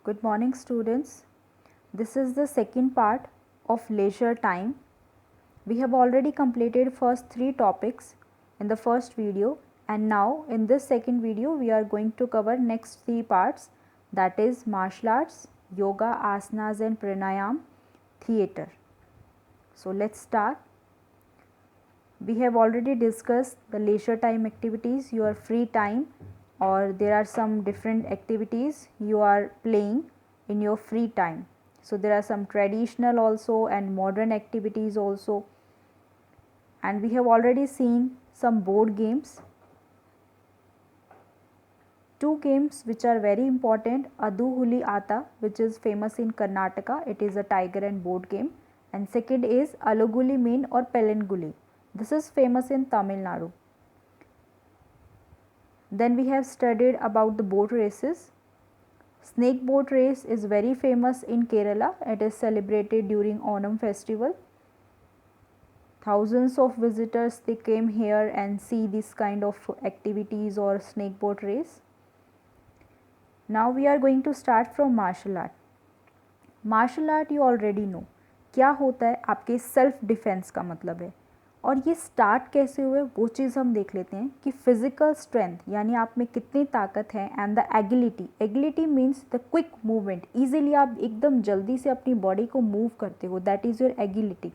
Good morning, students. This is the second part of leisure time. We have already completed first three topics in the first video, and now in this second video we are going to cover next three parts, that is martial arts, yoga, asanas and pranayam, theatre. So let's start. We have already discussed the leisure time activities, your free time, or there are some different activities you are playing in your free time. So there are some traditional also and modern activities also, and we have already seen some board games. Two games which are very important, Adu Huli Ata, which is famous in Karnataka, it is a tiger and board game, and second is Aluguli Mean or Pelenguli. This is famous in Tamil Nadu. Then we have studied about the boat races. Snake boat race is very famous in Kerala. It is celebrated during Onam festival. Thousands of visitors, they came here and see this kind of activities or snake boat race. Now we are going to start from martial art. Martial art you already know क्या होता है, आपके self defence का मतलब है। और ये start कैसे हुए वो चीज़ हम देख लेते हैं कि फिजिकल स्ट्रेंथ यानी आप में कितनी ताकत है, and the agility, agility means the quick movement, easily आप एकदम जल्दी से अपनी बॉडी को मूव करते हो, दैट इज़ योर एगिलिटी।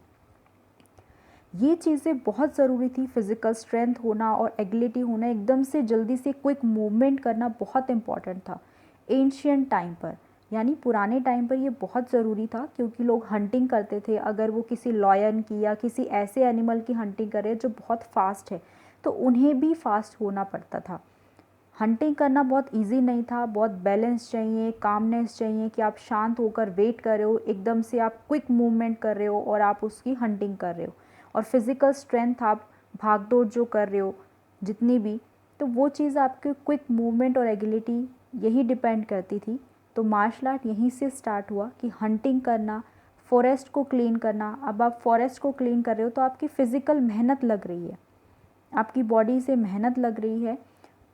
ये चीज़ें बहुत ज़रूरी थी, फिजिकल स्ट्रेंथ होना और एगिलिटी होना, एकदम से जल्दी से क्विक मूवमेंट करना बहुत इंपॉर्टेंट था एंशियंट टाइम पर, यानी पुराने टाइम पर ये बहुत ज़रूरी था क्योंकि लोग हंटिंग करते थे। अगर वो किसी लॉयन की या किसी ऐसे एनिमल की हंटिंग कर रहे हैं जो बहुत फास्ट है तो उन्हें भी फास्ट होना पड़ता था। हंटिंग करना बहुत इजी नहीं था, बहुत बैलेंस चाहिए, कामनेस चाहिए कि आप शांत होकर वेट कर रहे हो, एकदम से आप क्विक मूवमेंट कर रहे हो और आप उसकी हंटिंग कर रहे हो, और फिज़िकल स्ट्रेंथ आप भागदौड़ जो कर रहे हो जितनी भी, तो वो चीज़ आपके क्विक मूवमेंट और एगिलिटी यही डिपेंड करती थी। तो मार्शल आर्ट यहीं से स्टार्ट हुआ कि हंटिंग करना, फॉरेस्ट को क्लीन करना। अब आप फॉरेस्ट को क्लीन कर रहे हो तो आपकी फ़िज़िकल मेहनत लग रही है, आपकी बॉडी से मेहनत लग रही है।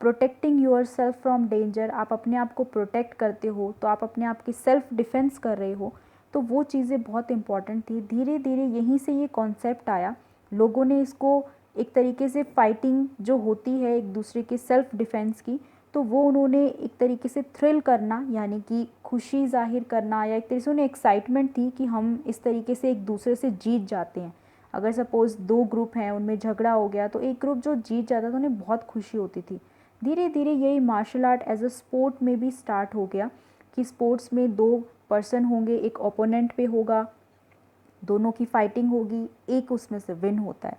Protecting your self from danger, आप अपने आप को प्रोटेक्ट करते हो तो आप अपने आप की सेल्फ डिफेंस कर रहे हो, तो वो चीज़ें बहुत इंपॉर्टेंट थी। धीरे धीरे यहीं से ये कॉन्सेप्ट आया, लोगों ने इसको एक तरीके से फाइटिंग जो होती है एक दूसरे के सेल्फ डिफेंस की, तो वो उन्होंने एक तरीके से थ्रिल करना यानी कि खुशी जाहिर करना, या एक तरीके से उन्हें एक्साइटमेंट थी कि हम इस तरीके से एक दूसरे से जीत जाते हैं। अगर सपोज़ दो ग्रुप हैं, उनमें झगड़ा हो गया तो एक ग्रुप जो जीत जाता तो उन्हें बहुत खुशी होती थी। धीरे धीरे यही martial art as a sport में भी स्टार्ट हो गया कि स्पोर्ट्स में दो पर्सन होंगे, एक ओपोनेंट पे होगा, दोनों की फाइटिंग होगी, एक उसमें से विन होता है।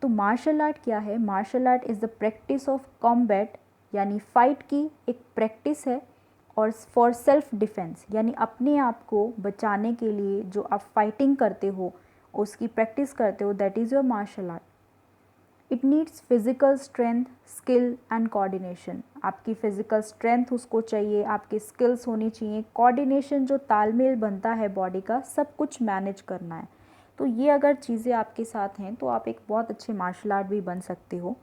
तो मार्शल आर्ट क्या है? Martial art is the practice of combat, यानी फाइट की एक प्रैक्टिस है, और फॉर सेल्फ डिफेंस यानी अपने आप को बचाने के लिए जो आप फाइटिंग करते हो उसकी प्रैक्टिस करते हो, that is your martial art. It needs physical strength, skill and coordination. आपकी फ़िज़िकल स्ट्रेंथ उसको चाहिए, आपकी स्किल्स होनी चाहिए, कोऑर्डिनेशन जो तालमेल बनता है बॉडी का, सब कुछ मैनेज करना है। तो ये अगर चीज़ें आपके साथ हैं तो आप एक बहुत अच्छे मार्शल आर्ट भी बन सकते हो।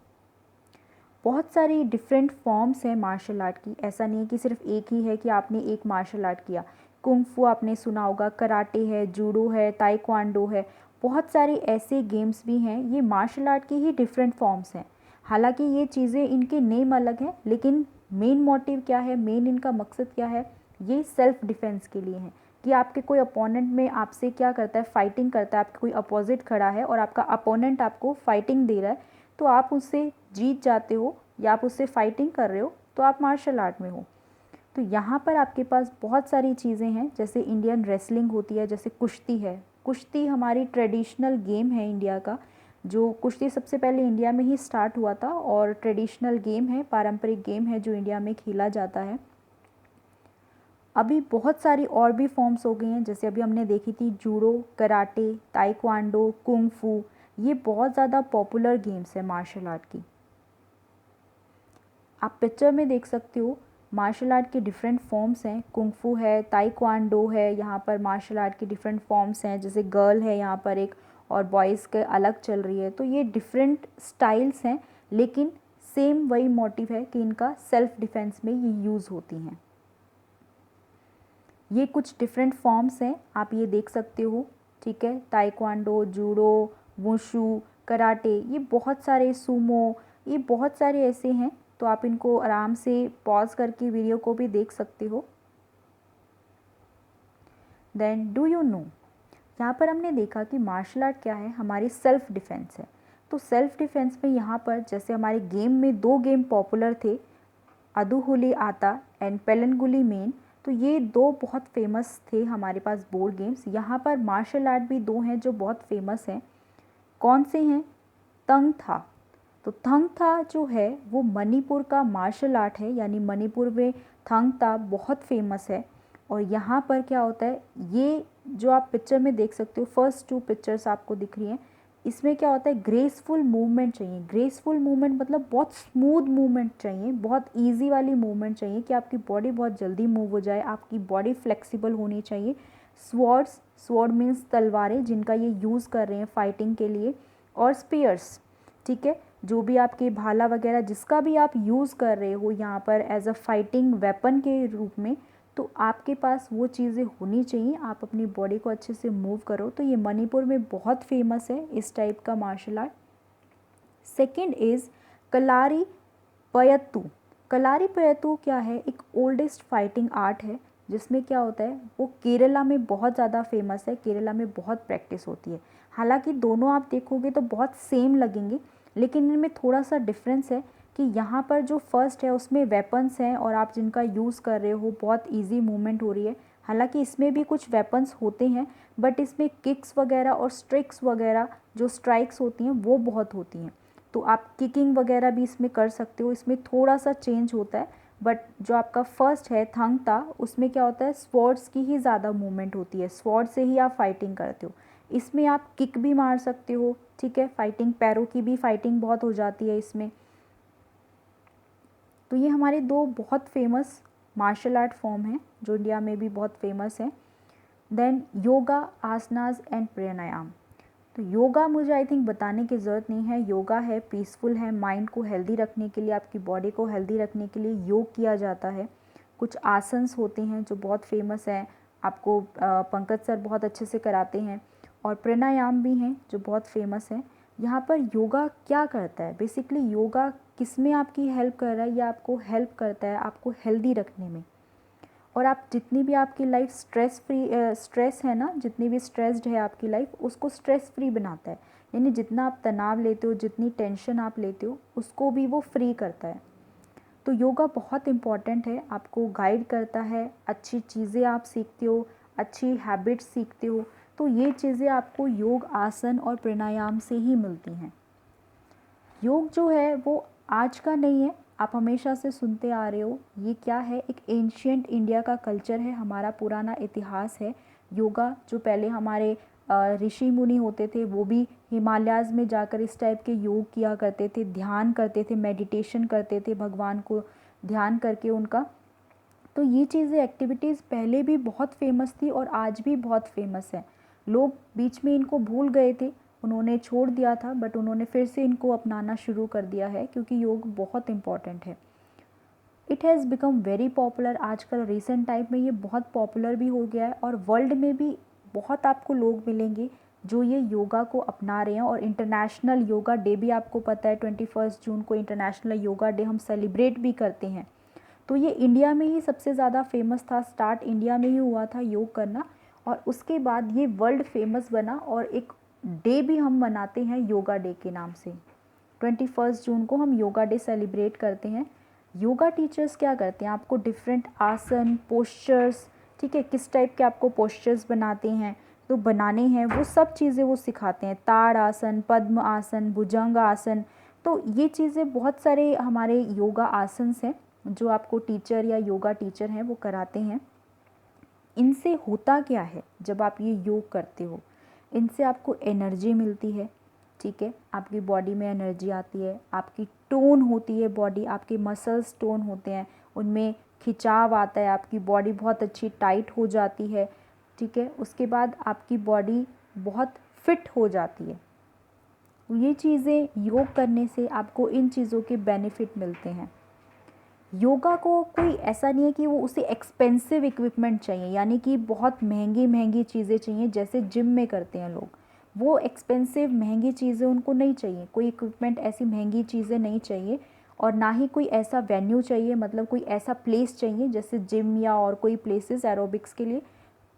बहुत सारी डिफरेंट फॉर्म्स हैं मार्शल आर्ट की, ऐसा नहीं है कि सिर्फ एक ही है कि आपने एक मार्शल आर्ट किया। कुंग फू आपने सुना होगा, कराटे है, जूडो है, ताइक्वांडो है, बहुत सारे ऐसे गेम्स भी हैं, ये मार्शल आर्ट की ही डिफरेंट फॉर्म्स हैं। हालांकि ये चीज़ें इनके नेम अलग हैं, लेकिन मेन मोटिव क्या है, मेन इनका मकसद क्या है, ये सेल्फ डिफेंस के लिए है कि आपके कोई अपोनेंट में आपसे क्या करता है, फाइटिंग करता है, आपके कोई अपोजिट खड़ा है और आपका अपोनेंट आपको फाइटिंग दे रहा है, तो आप उससे जीत जाते हो या आप उससे फाइटिंग कर रहे हो तो आप मार्शल आर्ट में हो। तो यहाँ पर आपके पास बहुत सारी चीज़ें हैं, जैसे इंडियन रेसलिंग होती है, जैसे कुश्ती है। कुश्ती हमारी ट्रेडिशनल गेम है इंडिया का, जो कुश्ती सबसे पहले इंडिया में ही स्टार्ट हुआ था और ट्रेडिशनल गेम है, पारंपरिक गेम है जो इंडिया में खेला जाता है। अभी बहुत सारी और भी फॉर्म्स हो गई हैं, जैसे अभी हमने देखी थी जूडो, कराटे, ताइक्वांडो, कुंग फू, ये बहुत ज़्यादा पॉपुलर गेम्स है मार्शल आर्ट की। आप पिक्चर में देख सकते हो मार्शल आर्ट के डिफरेंट फॉर्म्स हैं, कुंग फू है, ताइक्वांडो है, यहाँ पर मार्शल आर्ट की डिफरेंट फॉर्म्स हैं, जैसे गर्ल है यहाँ पर एक और बॉयज़ के अलग चल रही है, तो ये डिफरेंट स्टाइल्स हैं, लेकिन सेम वही मोटिव है कि इनका सेल्फ डिफेंस में ये यूज़ होती हैं। ये कुछ डिफरेंट फॉर्म्स हैं, आप ये देख सकते हो, ठीक है। ताइक्वांडो, जूडो, वुशु, कराटे, ये बहुत सारे, सूमो, ये बहुत सारे ऐसे हैं। तो आप इनको आराम से पॉज करके वीडियो को भी देख सकते हो। देन डू यू नो, यहाँ पर हमने देखा कि मार्शल आर्ट क्या है, हमारी सेल्फ डिफेंस है। तो सेल्फ डिफेंस में यहाँ पर जैसे हमारे गेम में 2 गेम पॉपुलर थे, अदुहुली आता एंड पेलनगुली मेन, तो ये 2 बहुत फेमस थे हमारे पास बोर्ड गेम्स। यहाँ पर मार्शल आर्ट भी 2 हैं जो बहुत फेमस हैं। कौन से हैं? तंग था। तो थंग था जो है वो मणिपुर का मार्शल आर्ट है, यानी मणिपुर में थंग था बहुत फेमस है। और यहाँ पर क्या होता है, ये जो आप पिक्चर में देख सकते हो, फर्स्ट 2 पिक्चर्स आपको दिख रही हैं, इसमें क्या होता है, ग्रेसफुल मूवमेंट चाहिए। ग्रेसफुल मूवमेंट मतलब बहुत स्मूथ मूवमेंट चाहिए, बहुत ईजी वाली मूवमेंट चाहिए कि आपकी बॉडी बहुत जल्दी मूव हो जाए, आपकी बॉडी फ्लेक्सिबल होनी चाहिए। स्वॉर्ड मीन्स तलवारें जिनका ये यूज़ कर रहे हैं फाइटिंग के लिए, और स्पीयर्स, ठीक है, जो भी आपके भाला वगैरह जिसका भी आप यूज़ कर रहे हो यहाँ पर एज अ फाइटिंग वेपन के रूप में, तो आपके पास वो चीज़ें होनी चाहिए, आप अपनी बॉडी को अच्छे से मूव करो। तो ये मणिपुर में बहुत फेमस है इस टाइप का मार्शल आर्ट। सेकेंड इज़ कलारी पयत्तू। कलारी पयत्तू क्या है, एक ओल्डेस्ट फाइटिंग आर्ट है जिसमें क्या होता है, वो केरला में बहुत ज़्यादा फेमस है, केरला में बहुत प्रैक्टिस होती है। हालांकि दोनों आप देखोगे तो बहुत सेम लगेंगे, लेकिन इनमें थोड़ा सा डिफरेंस है कि यहाँ पर जो फर्स्ट है उसमें वेपन्स हैं और आप जिनका यूज़ कर रहे हो, बहुत ईजी मूवमेंट हो रही है। हालांकि इसमें भी कुछ वेपन्स होते हैं, बट इसमें किक्स वगैरह और स्ट्रिक्स वगैरह जो स्ट्राइक्स होती हैं वो बहुत होती हैं। तो आप किकिंग वगैरह भी इसमें कर सकते हो, इसमें थोड़ा सा चेंज होता है। बट जो आपका फर्स्ट है थंग ता, उसमें क्या होता है, स्वॉर्ड्स की ही ज़्यादा मूवमेंट होती है, स्वॉर्ड से ही आप फाइटिंग करते हो। इसमें आप किक भी मार सकते हो, ठीक है, फाइटिंग पैरों की भी फाइटिंग बहुत हो जाती है इसमें। तो ये हमारे 2 बहुत फेमस मार्शल आर्ट फॉर्म हैं जो इंडिया में भी बहुत फेमस हैं। देन योगा, आसनास एंड प्राणायाम। तो योगा मुझे आई थिंक बताने की ज़रूरत नहीं है, योगा है, पीसफुल है, माइंड को हेल्दी रखने के लिए, आपकी बॉडी को हेल्दी रखने के लिए योग किया जाता है। कुछ आसन्स होते हैं जो बहुत फेमस हैं, आपको पंकज सर बहुत अच्छे से कराते हैं, और प्राणायाम भी हैं जो बहुत फेमस हैं। यहाँ पर योगा क्या करता है, बेसिकली योगा किस में आपकी हेल्प कर रहा है, या आपको हेल्प करता है आपको हेल्दी रखने में। और आप जितनी भी आपकी लाइफ स्ट्रेस है ना, जितनी भी स्ट्रेस्ड है आपकी लाइफ, उसको स्ट्रेस फ्री बनाता है। यानी जितना आप तनाव लेते हो, जितनी टेंशन आप लेते हो, उसको भी वो फ्री करता है। तो योगा बहुत इम्पॉर्टेंट है, आपको गाइड करता है, अच्छी चीज़ें आप सीखते हो, अच्छी हैबिट्स सीखते हो। तो ये चीज़ें आपको योग, आसन और प्राणायाम से ही मिलती हैं। योग जो है वो आज का नहीं है, आप हमेशा से सुनते आ रहे हो। ये क्या है, एक एंशियंट इंडिया का कल्चर है, हमारा पुराना इतिहास है। योगा जो पहले हमारे ऋषि मुनि होते थे, वो भी हिमालयाज़ में जाकर इस टाइप के योग किया करते थे, ध्यान करते थे, मेडिटेशन करते थे, भगवान को ध्यान करके उनका। तो ये चीज़ें, एक्टिविटीज़ पहले भी बहुत फेमस थी और आज भी बहुत फेमस है। लोग बीच में इनको भूल गए थे, उन्होंने छोड़ दिया था, बट उन्होंने फिर से इनको अपनाना शुरू कर दिया है क्योंकि योग बहुत इम्पॉर्टेंट है। It has become very popular, आजकल रिसेंट टाइम में ये बहुत पॉपुलर भी हो गया है, और वर्ल्ड में भी बहुत आपको लोग मिलेंगे जो ये योगा को अपना रहे हैं। और इंटरनेशनल योगा डे भी आपको पता है, 21 जून को इंटरनेशनल योगा डे हम सेलिब्रेट भी करते हैं। तो ये इंडिया में ही सबसे ज़्यादा फेमस था, स्टार्ट इंडिया में ही हुआ था योग करना, और उसके बाद ये वर्ल्ड फेमस बना, और एक डे भी हम मनाते हैं योगा डे के नाम से। 21 जून को हम योगा डे सेलिब्रेट करते हैं। योगा टीचर्स क्या करते हैं, आपको डिफरेंट आसन, पोस्चर्स, ठीक है, किस टाइप के आपको पोस्चर्स बनाते हैं, तो बनाने हैं वो सब चीज़ें वो सिखाते हैं। ताड़ आसन, पद्म आसन, भुजंग आसन, तो ये चीज़ें बहुत सारे हमारे योगा आसन्स हैं जो आपको टीचर या योगा टीचर हैं वो कराते हैं। इनसे होता क्या है, जब आप ये योग करते हो, इनसे आपको एनर्जी मिलती है, ठीक है, आपकी बॉडी में एनर्जी आती है, आपकी टोन होती है बॉडी, आपके मसल्स टोन होते हैं, उनमें खिंचाव आता है, आपकी बॉडी बहुत अच्छी टाइट हो जाती है, ठीक है, उसके बाद आपकी बॉडी बहुत फिट हो जाती है। ये चीज़ें योग करने से आपको इन चीज़ों के बेनिफिट मिलते हैं। योगा को कोई ऐसा नहीं है कि वो उसे एक्सपेंसिव इक्विपमेंट चाहिए, यानी कि बहुत महंगी महंगी चीज़ें चाहिए जैसे जिम में करते हैं लोग। वो एक्सपेंसिव महंगी चीज़ें उनको नहीं चाहिए, कोई इक्विपमेंट ऐसी महंगी चीज़ें नहीं चाहिए, और ना ही कोई ऐसा वेन्यू चाहिए, मतलब कोई ऐसा प्लेस चाहिए जैसे जिम या और कोई प्लेसेस एरोबिक्स के लिए।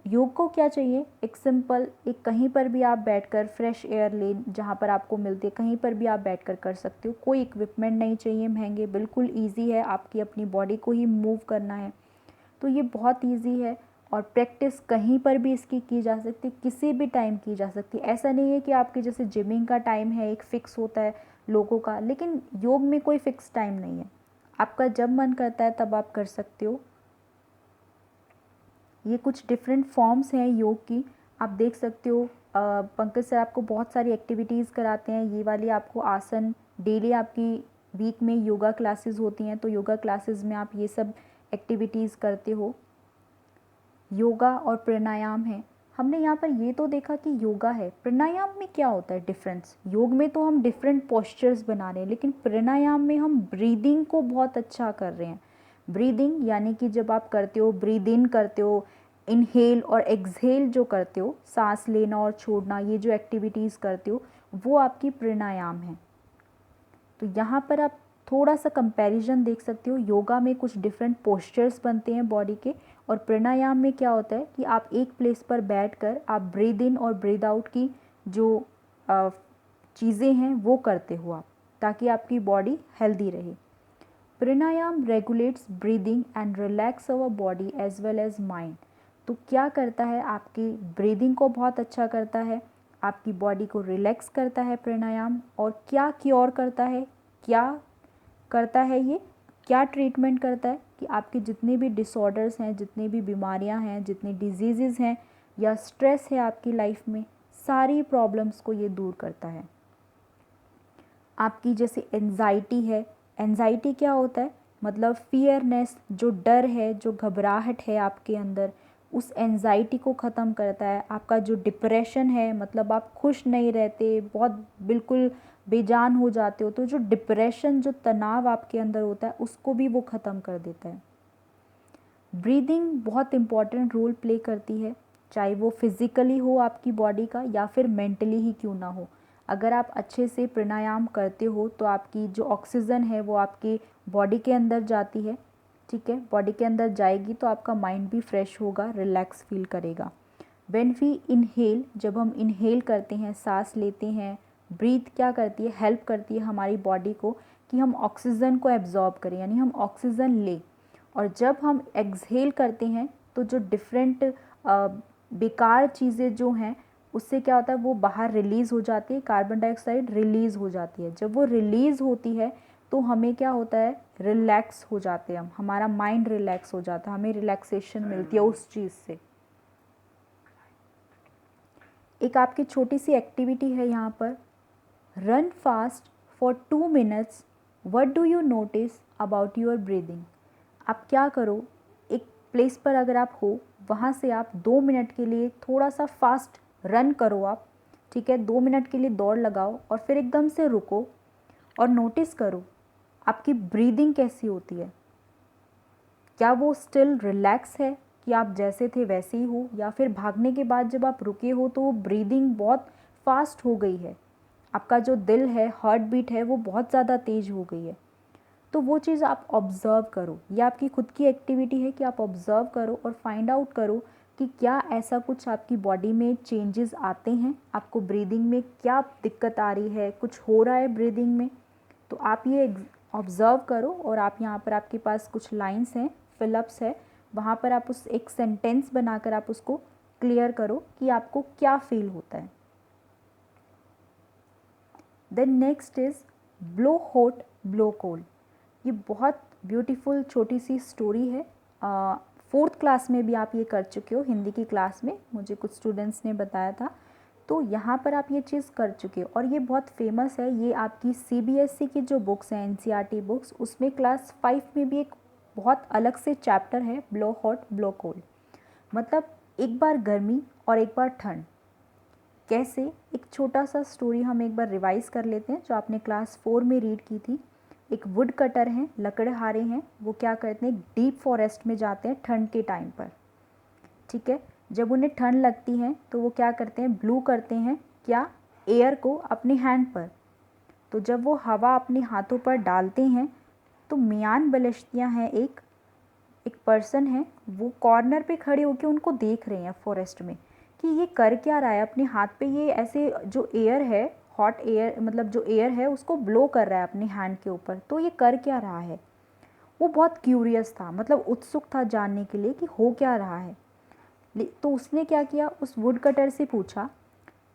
योग को क्या चाहिए, एक सिंपल, एक कहीं पर भी आप बैठकर फ्रेश एयर ले, जहाँ पर आपको मिलती है कहीं पर भी आप बैठकर कर सकते हो। कोई इक्विपमेंट नहीं चाहिए महंगे, बिल्कुल इजी है, आपकी अपनी बॉडी को ही मूव करना है, तो ये बहुत इजी है। और प्रैक्टिस कहीं पर भी इसकी की जा सकती, किसी भी टाइम की जा सकती। ऐसा नहीं है कि आपके जैसे जिमिंग का टाइम है एक फ़िक्स होता है लोगों का, लेकिन योग में कोई फ़िक्स टाइम नहीं है, आपका जब मन करता है तब आप कर सकते हो। ये कुछ डिफरेंट फॉर्म्स हैं योग की, आप देख सकते हो। पंकज सर आपको बहुत सारी एक्टिविटीज़ कराते हैं, ये वाली आपको आसन डेली आपकी वीक में योगा क्लासेस होती हैं, तो योगा क्लासेस में आप ये सब एक्टिविटीज़ करते हो। योगा और प्राणायाम है, हमने यहाँ पर ये तो देखा कि योगा है, प्राणायाम में क्या होता है डिफरेंस। योग में तो हम डिफरेंट पोस्चर्स बना रहे हैं, लेकिन प्राणायाम में हम ब्रीदिंग को बहुत अच्छा कर रहे हैं। ब्रीदिंग यानी कि जब आप करते हो, ब्रीद इन करते हो, इनहेल और एक्सहेल जो करते हो, सांस लेना और छोड़ना, ये जो एक्टिविटीज़ करते हो वो आपकी प्राणायाम है। तो यहाँ पर आप थोड़ा सा कंपैरिजन देख सकते हो, योगा में कुछ डिफरेंट पोस्चर्स बनते हैं बॉडी के, और प्राणायाम में क्या होता है कि आप एक प्लेस पर बैठकर आप ब्रीद इन और ब्रीद आउट की जो चीज़ें हैं वो करते हो आप, ताकि आपकी बॉडी हेल्दी रहे। Pranayama regulates breathing and relax our body as well as mind. तो क्या करता है, आपकी ब्रीदिंग को बहुत अच्छा करता है, आपकी बॉडी को रिलैक्स करता है प्राणायाम, और क्या क्योर करता है, क्या करता है ये, क्या ट्रीटमेंट करता है कि आपके जितने भी डिसऑर्डर्स हैं, जितनी भी बीमारियां हैं, जितनी डिजीज़ हैं या स्ट्रेस है आपकी लाइफ में, सारी प्रॉब्लम्स को ये दूर करता है। आपकी जैसे एंजाइटी है, एंजाइटी क्या होता है, मतलब फियरनेस, जो डर है, जो घबराहट है आपके अंदर, उस एंजाइटी को ख़त्म करता है। आपका जो डिप्रेशन है, मतलब आप खुश नहीं रहते, बहुत बिल्कुल बेजान हो जाते हो, तो जो डिप्रेशन, जो तनाव आपके अंदर होता है उसको भी वो ख़त्म कर देता है। ब्रीदिंग बहुत इम्पॉर्टेंट रोल प्ले करती है, चाहे वो फिज़िकली हो आपकी बॉडी का या फिर मेंटली ही क्यों ना हो। अगर आप अच्छे से प्राणायाम करते हो तो आपकी जो ऑक्सीजन है वो आपकी बॉडी के अंदर जाती है, ठीक है, बॉडी के अंदर जाएगी तो आपका माइंड भी फ्रेश होगा, रिलैक्स फील करेगा। व्हेन वी इनहेल, जब हम इनहेल करते हैं, सांस लेते हैं, ब्रीथ क्या करती है, हेल्प करती है हमारी बॉडी को कि हम ऑक्सीजन को एब्जॉर्ब करें, यानी हम ऑक्सीजन लें। और जब हम एक्सहेल करते हैं तो जो डिफरेंट बेकार चीज़ें जो हैं उससे क्या होता है, वो बाहर रिलीज़ हो जाती है, कार्बन डाइऑक्साइड रिलीज़ हो जाती है। जब वो रिलीज़ होती है तो हमें क्या होता है, रिलैक्स हो जाते हैं हम, हमारा माइंड रिलैक्स हो जाता है, हमें रिलैक्सेशन मिलती है उस चीज़ से। एक आपकी छोटी सी एक्टिविटी है यहाँ पर, run fast for 2 minutes, what do you notice about your breathing. आप क्या करो, एक प्लेस पर अगर आप हो, वहाँ से आप 2 मिनट के लिए थोड़ा सा फास्ट रन करो आप, ठीक है, 2 मिनट के लिए दौड़ लगाओ और फिर एकदम से रुको और नोटिस करो आपकी ब्रीदिंग कैसी होती है। क्या वो स्टिल रिलैक्स है कि आप जैसे थे वैसे ही हो, या फिर भागने के बाद जब आप रुके हो तो वो ब्रीदिंग बहुत फास्ट हो गई है, आपका जो दिल है, हार्ट बीट है, वो बहुत ज़्यादा तेज़ हो गई है। तो वो चीज़ आप ऑब्ज़र्व करो, ये आपकी खुद की एक्टिविटी है कि आप ऑब्ज़र्व करो और फाइंड आउट करो कि क्या ऐसा कुछ आपकी बॉडी में चेंजेस आते हैं, आपको ब्रीदिंग में क्या दिक्कत आ रही है, कुछ हो रहा है ब्रीदिंग में। तो आप ये ऑब्ज़र्व करो, और आप यहाँ पर आपके पास कुछ लाइंस हैं, फिलअप्स है, वहाँ पर आप उस एक सेंटेंस बनाकर आप उसको क्लियर करो कि आपको क्या फील होता है। Then next is blow hot blow cold. ये बहुत ब्यूटीफुल छोटी सी स्टोरी है, 4th क्लास में भी आप ये कर चुके हो, हिंदी की क्लास में मुझे कुछ स्टूडेंट्स ने बताया था, तो यहाँ पर आप ये चीज़ कर चुके हो और ये बहुत फेमस है। ये आपकी CBSE की जो बुक्स हैं, NCERT बुक्स, उसमें क्लास 5 में भी एक बहुत अलग से चैप्टर है, ब्लो हॉट ब्लो कोल्ड। मतलब एक बार गर्मी और एक बार ठंड, कैसे, एक छोटा सा स्टोरी हम एक बार रिवाइज़ कर लेते हैं जो आपने क्लास 4 में रीड की थी। एक वुड कटर हैं, लकड़हारे हैं, वो क्या करते हैं, डीप फॉरेस्ट में जाते हैं ठंड के टाइम पर, ठीक है। जब उन्हें ठंड लगती है तो वो क्या करते हैं, ब्लो करते हैं क्या, एयर को अपने हैंड पर। तो जब वो हवा अपने हाथों पर डालते हैं तो मियान बलश्तियाँ हैं, एक पर्सन है, वो कॉर्नर पे खड़े होकर उनको देख रहे हैं फॉरेस्ट में कि ये कर क्या रहा है, अपने हाथ पे ये ऐसे जो एयर है, हॉट एयर मतलब जो एयर है उसको ब्लो कर रहा है अपने हैंड के ऊपर, तो ये कर क्या रहा है। वो बहुत क्यूरियस था, मतलब उत्सुक था जानने के लिए कि हो क्या रहा है। तो उसने क्या किया, उस वुड कटर से पूछा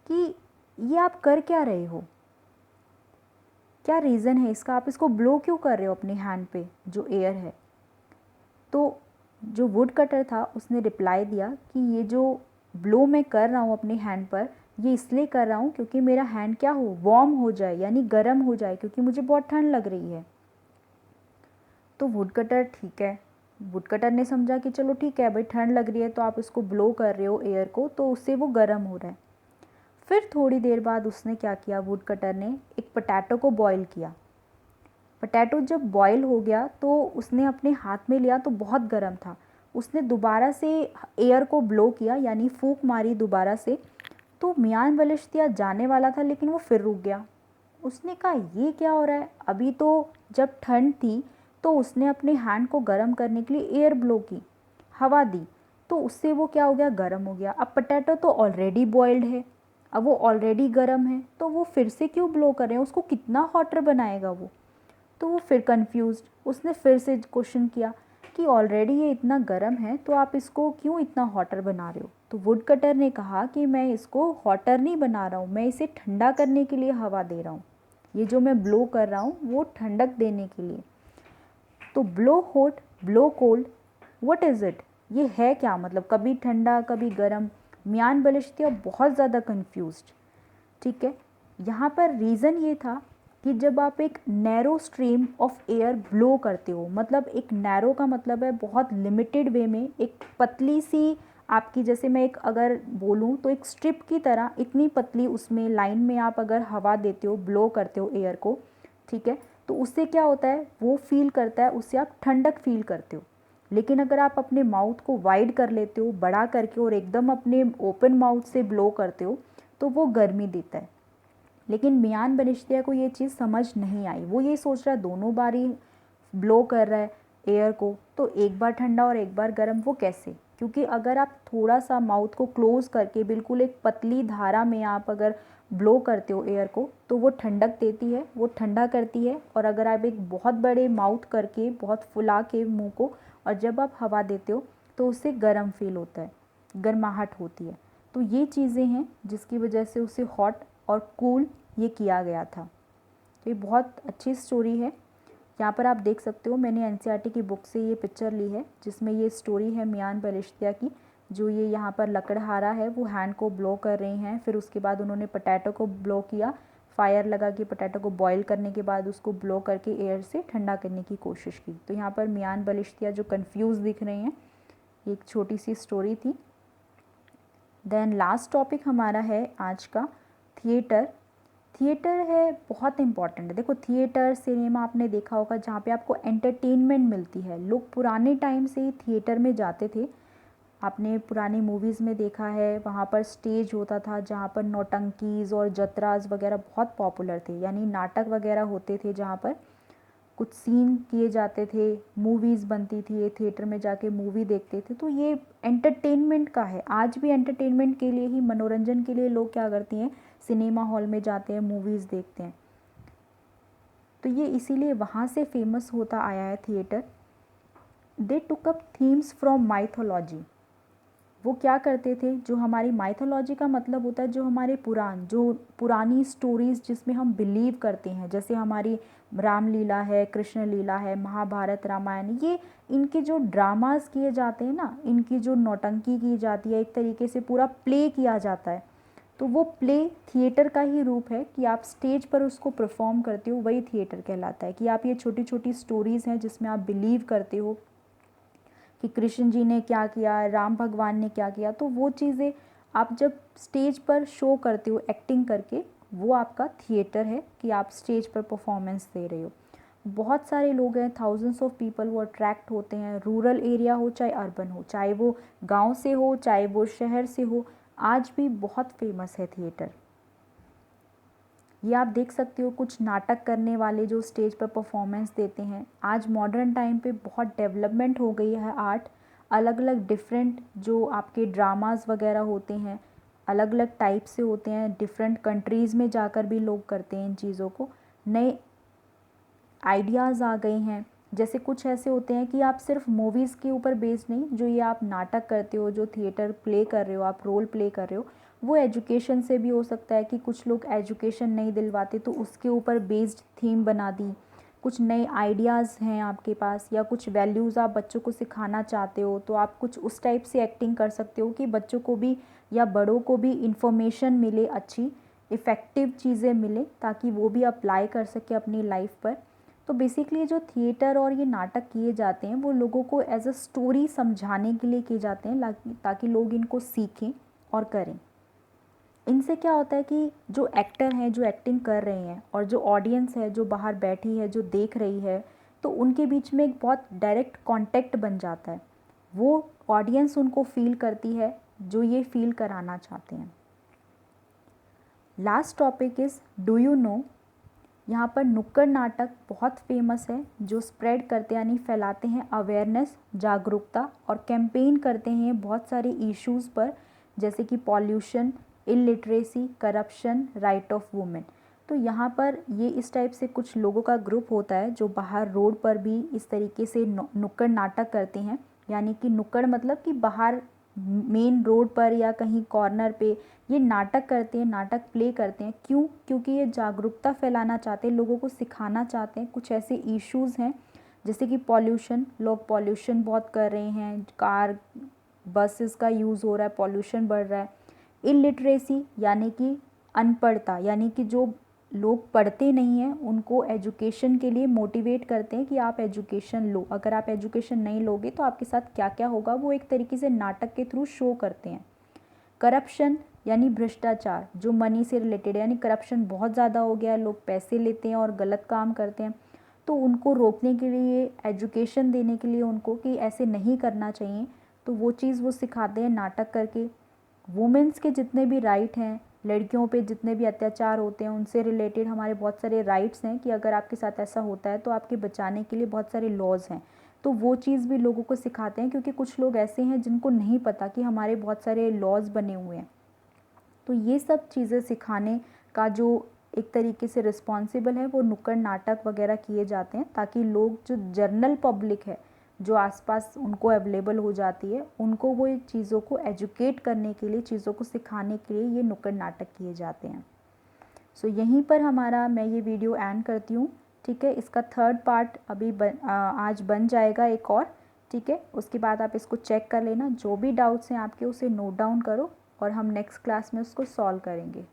कि ये आप कर क्या रहे हो, क्या रीज़न है इसका, आप इसको ब्लो क्यों कर रहे हो अपने हैंड पे जो एयर है। तो जो वुड कटर था उसने रिप्लाई दिया कि ये जो ब्लो मैं कर रहा हूँ अपने हैंड पर, ये इसलिए कर रहा हूँ क्योंकि मेरा हैंड क्या हो, वार्म हो जाए, यानी गर्म हो जाए, क्योंकि मुझे बहुत ठंड लग रही है। तो वुड कटर, ठीक है, वुड कटर ने समझा कि चलो ठीक है भाई, ठंड लग रही है तो आप इसको ब्लो कर रहे हो एयर को, तो उससे वो गर्म हो रहा है। फिर थोड़ी देर बाद उसने क्या किया, वुड कटर ने एक पोटैटो को बॉईल किया। पोटैटो जब बॉईल हो गया तो उसने अपने हाथ में लिया तो बहुत गर्म था। उसने दोबारा से एयर को ब्लो किया, यानी फूंक मारी दोबारा से, तो मियान बलिश्तिया जाने वाला था लेकिन वो फिर रुक गया। उसने कहा ये क्या हो रहा है, अभी तो जब ठंड थी तो उसने अपने हैंड को गर्म करने के लिए एयर ब्लो की, हवा दी, तो उससे वो क्या हो गया, गर्म हो गया। अब पोटैटो तो ऑलरेडी बॉइल्ड है, अब वो ऑलरेडी गर्म है, तो वो फिर से क्यों ब्लो कर रहे हैं, उसको कितना हॉटर बनाएगा वो। तो वो फिर कंफ्यूज्ड, उसने फिर से क्वेश्चन किया कि ऑलरेडी ये इतना गर्म है तो आप इसको क्यों इतना हॉटर बना रहे हो। तो वुड कटर ने कहा कि मैं इसको हॉटर नहीं बना रहा हूँ, मैं इसे ठंडा करने के लिए हवा दे रहा हूँ, ये जो मैं ब्लो कर रहा हूँ वो ठंडक देने के लिए। तो blow hot, blow cold, what is it, ये है क्या, मतलब कभी ठंडा कभी गर्म। मियान बलिश्तिया बहुत ज़्यादा कंफ्यूज्ड, ठीक है। यहाँ पर रीज़न ये था कि जब आप एक narrow stream of air blow करते हो, मतलब एक नैरो का मतलब है बहुत लिमिटेड वे में, एक पतली सी आपकी, जैसे मैं एक अगर बोलूँ तो एक स्ट्रिप की तरह इतनी पतली उसमें लाइन में आप अगर हवा देते हो, ब्लो करते हो एयर को, ठीक है, तो उससे क्या होता है, वो फील करता है, उससे आप ठंडक फील करते हो। लेकिन अगर आप अपने माउथ को वाइड कर लेते हो, बड़ा करके, और एकदम अपने ओपन माउथ से ब्लो करते हो तो वो गर्मी देता है। लेकिन मियान बनिश्तिया को ये चीज़ समझ नहीं आई, वो ये सोच रहा है दोनों बार ही ब्लो कर रहा है एयर को, तो एक बार ठंडा और एक बार गर्म, वो कैसे, क्योंकि अगर आप थोड़ा सा माउथ को क्लोज़ करके बिल्कुल एक पतली धारा में आप अगर ब्लो करते हो एयर को तो वो ठंडक देती है, वो ठंडा करती है। और अगर आप एक बहुत बड़े माउथ करके, बहुत फुला के मुंह को, और जब आप हवा देते हो तो उससे गर्म फील होता है, गर्माहट होती है। तो ये चीज़ें हैं जिसकी वजह से उसे हॉट और कूल ये किया गया था। तो ये बहुत अच्छी स्टोरी है। यहाँ पर आप देख सकते हो, मैंने एनसीईआरटी की बुक से ये पिक्चर ली है जिसमें ये स्टोरी है मियान बलिश्तिया की। जो ये यहाँ पर लकड़हारा है वो हैंड को ब्लो कर रहे हैं, फिर उसके बाद उन्होंने पोटैटो को ब्लो किया, फायर लगा के पोटैटो को बॉईल करने के बाद उसको ब्लो करके एयर से ठंडा करने की कोशिश की। तो यहाँ पर मियान बलिश्तिया जो कन्फ्यूज़ दिख रहे हैं, ये एक छोटी सी स्टोरी थी। देन लास्ट टॉपिक हमारा है आज का थिएटर। थिएटर है बहुत इम्पॉर्टेंट है। देखो थिएटर, सिनेमा आपने देखा होगा जहाँ पे आपको एंटरटेनमेंट मिलती है। लोग पुराने टाइम से ही थिएटर में जाते थे। आपने पुरानी मूवीज़ में देखा है, वहाँ पर स्टेज होता था जहाँ पर नौटंकीज़ और जतराज वगैरह बहुत पॉपुलर थे, यानी नाटक वगैरह होते थे जहाँ पर कुछ सीन किए जाते थे, मूवीज़ बनती थी, ये थिएटर में जाके मूवी देखते थे। तो ये एंटरटेनमेंट का है, आज भी एंटरटेनमेंट के लिए ही, मनोरंजन के लिए लोग क्या करती हैं, सिनेमा हॉल में जाते हैं, मूवीज़ देखते हैं। तो ये इसीलिए वहाँ से फेमस होता आया है theatre. They took up themes from mythology. वो क्या करते थे, जो हमारी माइथोलॉजी का मतलब होता है जो हमारे जो पुरानी स्टोरीज़ जिसमें हम बिलीव करते हैं, जैसे हमारी रामलीला है, कृष्ण लीला है, महाभारत, रामायण, ये इनके जो ड्रामास किए जाते हैं ना, इनकी जो नौटंकी की जाती है, एक तरीके से पूरा प्ले किया जाता है, तो वो प्ले थिएटर का ही रूप है कि आप स्टेज पर उसको परफॉर्म करते हो, वही थिएटर कहलाता है। कि आप ये छोटी छोटी स्टोरीज़ हैं जिसमें आप बिलीव करते हो कि कृष्ण जी ने क्या किया, राम भगवान ने क्या किया, तो वो चीज़ें आप जब स्टेज पर शो करते हो एक्टिंग करके, वो आपका थिएटर है कि आप स्टेज पर परफॉर्मेंस दे रहे हो। बहुत सारे लोग हैं, थाउजेंड्स ऑफ पीपल वो अट्रैक्ट होते हैं, रूरल एरिया हो चाहे अर्बन हो, चाहे वो गांव से हो चाहे वो शहर से हो, आज भी बहुत फेमस है थिएटर। ये आप देख सकते हो कुछ नाटक करने वाले जो स्टेज पर परफॉर्मेंस देते हैं। आज मॉडर्न टाइम पे बहुत डेवलपमेंट हो गई है आर्ट, अलग अलग डिफरेंट जो आपके ड्रामास वगैरह होते हैं अलग अलग टाइप से होते हैं, डिफरेंट कंट्रीज़ में जाकर भी लोग करते हैं इन चीज़ों को, नए आइडियाज़ आ गए हैं। जैसे कुछ ऐसे होते हैं कि आप सिर्फ मूवीज़ के ऊपर बेस्ड नहीं, जो ये आप नाटक करते हो, जो थिएटर प्ले कर रहे हो, आप रोल प्ले कर रहे हो, वो एजुकेशन से भी हो सकता है कि कुछ लोग एजुकेशन नहीं दिलवाते तो उसके ऊपर बेस्ड थीम बना दी। कुछ नए आइडियाज़ हैं आपके पास या कुछ वैल्यूज़ आप बच्चों को सिखाना चाहते हो तो आप कुछ उस टाइप से एक्टिंग कर सकते हो कि बच्चों को भी या बड़ों को भी इंफॉर्मेशन मिले, अच्छी इफ़ेक्टिव चीज़ें मिले ताकि वो भी अप्लाई कर सके अपनी लाइफ पर। तो बेसिकली जो थिएटर और ये नाटक किए जाते हैं वो लोगों को एज अ स्टोरी समझाने के लिए किए जाते हैं ताकि लोग इनको सीखें और करें। इनसे क्या होता है कि जो एक्टर हैं जो एक्टिंग कर रहे हैं और जो ऑडियंस है जो बाहर बैठी है जो देख रही है, तो उनके बीच में एक बहुत डायरेक्ट कांटेक्ट बन जाता है। वो ऑडियंस उनको फील करती है जो ये फील कराना चाहते हैं। Last topic is do you know. यहाँ पर नुक्कड़ नाटक बहुत फेमस है जो स्प्रेड करते यानी फैलाते हैं अवेयरनेस, जागरूकता और कैंपेन करते हैं बहुत सारे इश्यूज़ पर, जैसे कि pollution, illiteracy, corruption, right of women. तो यहाँ पर ये इस टाइप से कुछ लोगों का ग्रुप होता है जो बाहर रोड पर भी इस तरीके से नुक्कड़ नाटक करते हैं। यानी कि नुक्कड़ मतलब कि बाहर मेन रोड पर या कहीं कॉर्नर पे ये नाटक करते हैं, नाटक प्ले करते हैं। क्यों? क्योंकि ये जागरूकता फैलाना चाहते हैं, लोगों को सिखाना चाहते हैं। कुछ ऐसे इश्यूज़ हैं जैसे कि पॉल्यूशन, लोग पॉल्यूशन बहुत कर रहे हैं, कार बसेस का यूज़ हो रहा है, पॉल्यूशन बढ़ रहा है। इलिटरेसी यानी कि अनपढ़ता, यानी कि जो लोग पढ़ते नहीं हैं उनको एजुकेशन के लिए मोटिवेट करते हैं कि आप एजुकेशन लो, अगर आप एजुकेशन नहीं लोगे तो आपके साथ क्या क्या होगा वो एक तरीके से नाटक के थ्रू शो करते हैं। करप्शन यानी भ्रष्टाचार, जो मनी से रिलेटेड है, यानी करप्शन बहुत ज़्यादा हो गया है, लोग पैसे लेते हैं और गलत काम करते हैं, तो उनको रोकने के लिए, एजुकेशन देने के लिए उनको कि ऐसे नहीं करना चाहिए, तो वो चीज़ वो सिखाते हैं नाटक करके। वुमेंस के जितने भी राइट हैं, लड़कियों पे जितने भी अत्याचार होते हैं उनसे रिलेटेड हमारे बहुत सारे राइट्स हैं कि अगर आपके साथ ऐसा होता है तो आपके बचाने के लिए बहुत सारे लॉज हैं, तो वो चीज़ भी लोगों को सिखाते हैं। क्योंकि कुछ लोग ऐसे हैं जिनको नहीं पता कि हमारे बहुत सारे लॉज बने हुए हैं। तो ये सब चीज़ें सिखाने का जो एक तरीके से रिस्पॉन्सिबल है वो नुक्कड़ नाटक वगैरह किए जाते हैं, ताकि लोग जो जनरल पब्लिक है जो आसपास उनको अवेलेबल हो जाती है, उनको वो चीज़ों को एजुकेट करने के लिए, चीज़ों को सिखाने के लिए ये नुक्कड़ नाटक किए जाते हैं। सो यहीं पर हमारा मैं ये वीडियो एंड करती हूँ। ठीक है, इसका थर्ड पार्ट अभी आज बन जाएगा एक और। ठीक है, उसके बाद आप इसको चेक कर लेना, जो भी डाउट्स हैं आपके उसे नोट डाउन करो और हम नेक्स्ट क्लास में उसको सॉल्व करेंगे।